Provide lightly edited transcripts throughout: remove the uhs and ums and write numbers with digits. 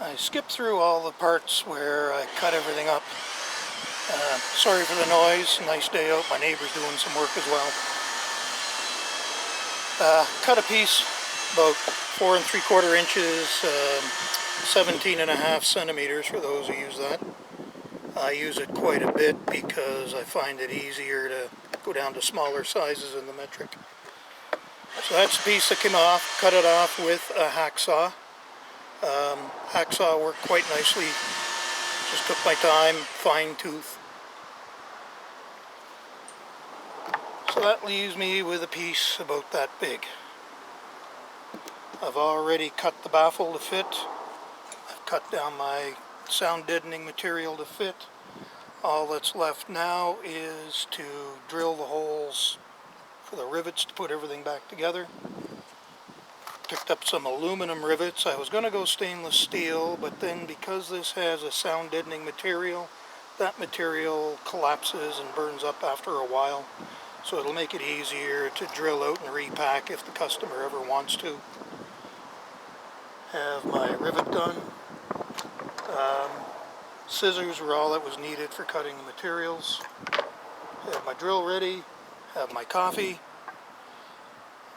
I skipped through all the parts where I cut everything up. Sorry for the noise. Nice day out. My neighbor's doing some work as well. Cut a piece about 4 3/4 inches, 17.5 centimeters for those who use that. I use it quite a bit because I find it easier to go down to smaller sizes in the metric. So that's the piece that came off. Cut it off with a hacksaw. Hacksaw worked quite nicely. Just took my time, fine tooth. So that leaves me with a piece about that big. I've already cut the baffle to fit. I've cut down my sound deadening material to fit. All that's left now is to drill the holes for the rivets to put everything back together. Picked up some aluminum rivets. I was going to go stainless steel, but then because this has a sound deadening material, that material collapses and burns up after a while. So it'll make it easier to drill out and repack if the customer ever wants to. Have my rivet gun. Scissors were all that was needed for cutting the materials. Have my drill ready. Have my coffee.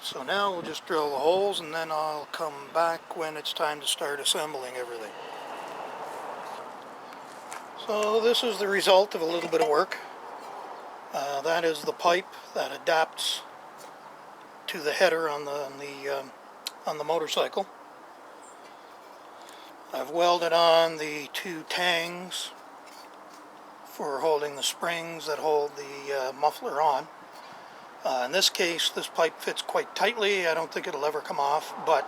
So now we'll just drill the holes and then I'll come back when it's time to start assembling everything. So this is the result of a little bit of work. That is the pipe that adapts to the header on the motorcycle. I've welded on the 2 tangs for holding the springs that hold the muffler on. In this case, this pipe fits quite tightly. I don't think it'll ever come off, but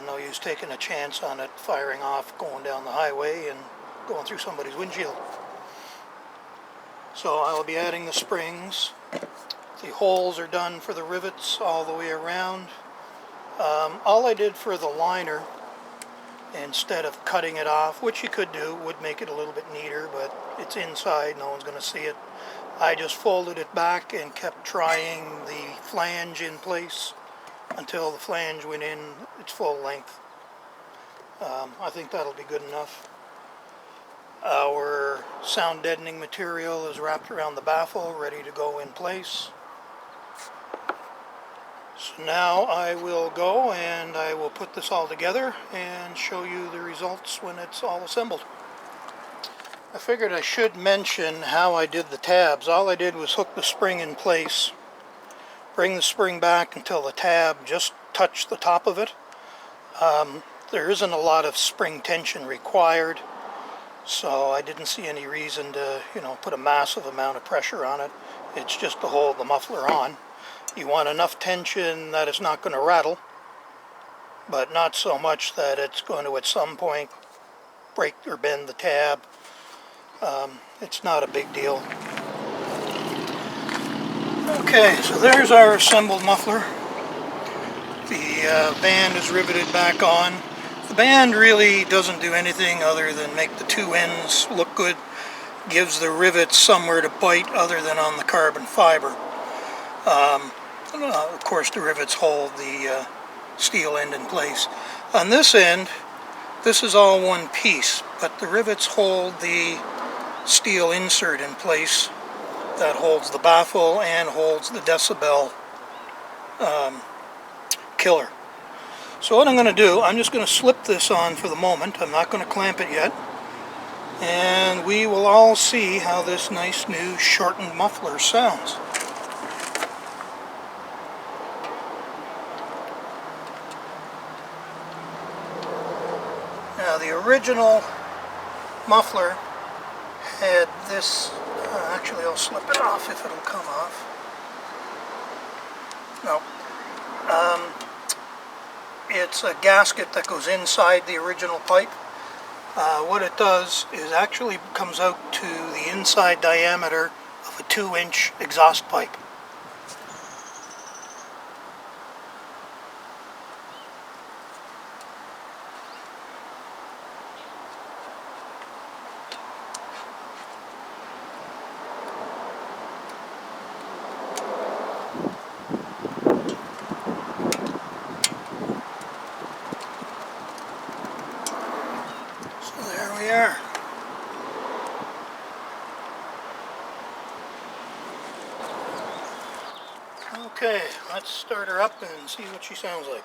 no use taking a chance on it firing off going down the highway and going through somebody's windshield. So I'll be adding the springs. The holes are done for the rivets all the way around. All I did for the liner, instead of cutting it off, which you could do, would make it a little bit neater, but it's inside, no one's going to see it. I just folded it back and kept trying the flange in place until the flange went in its full length. I think that'll be good enough. Our sound deadening material is wrapped around the baffle, ready to go in place. So now I will go and I will put this all together and show you the results when it's all assembled. I figured I should mention how I did the tabs. All I did was hook the spring in place, bring the spring back until the tab just touched the top of it. There isn't a lot of spring tension required, so I didn't see any reason to, put a massive amount of pressure on it. It's just to hold the muffler on. You want enough tension that it's not going to rattle, but not so much that it's going to at some point break or bend the tab. It's not a big deal. Okay, so there's our assembled muffler. The band is riveted back on. The band really doesn't do anything other than make the 2 ends look good. Gives the rivets somewhere to bite other than on the carbon fiber. Of course, the rivets hold the steel end in place. On this end, this is all one piece, but the rivets hold the steel insert in place that holds the baffle and holds the decibel killer. So what I'm going to do, I'm just going to slip this on for the moment. I'm not going to clamp it yet. And we will all see how this nice new shortened muffler sounds. Now the original muffler had this, actually I'll slip it off if it'll come off. No. It's a gasket that goes inside the original pipe. What it does is actually comes out to the inside diameter of a 2-inch exhaust pipe. we are. Okay, let's start her up and see what she sounds like.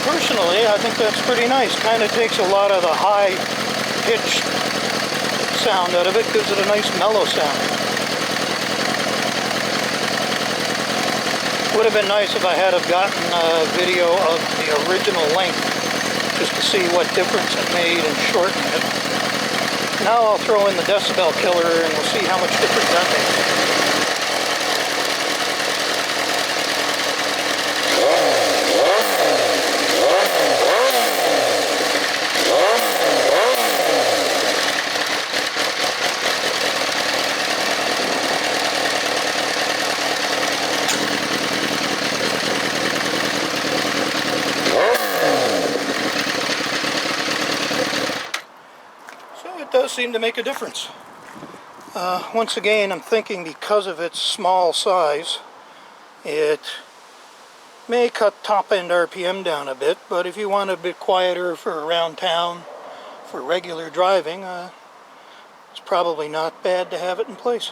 Personally, I think that's pretty nice. Kind of takes a lot of the high-pitched sound out of it, gives it a nice mellow sound. Would have been nice if I had have gotten a video of the original length, just to see what difference it made and shortened it. Now I'll throw in the decibel killer and we'll see how much difference that makes. It does seem to make a difference. Once again, I'm thinking because of its small size, it may cut top-end RPM down a bit, but if you want a bit quieter for around town, for regular driving, it's probably not bad to have it in place.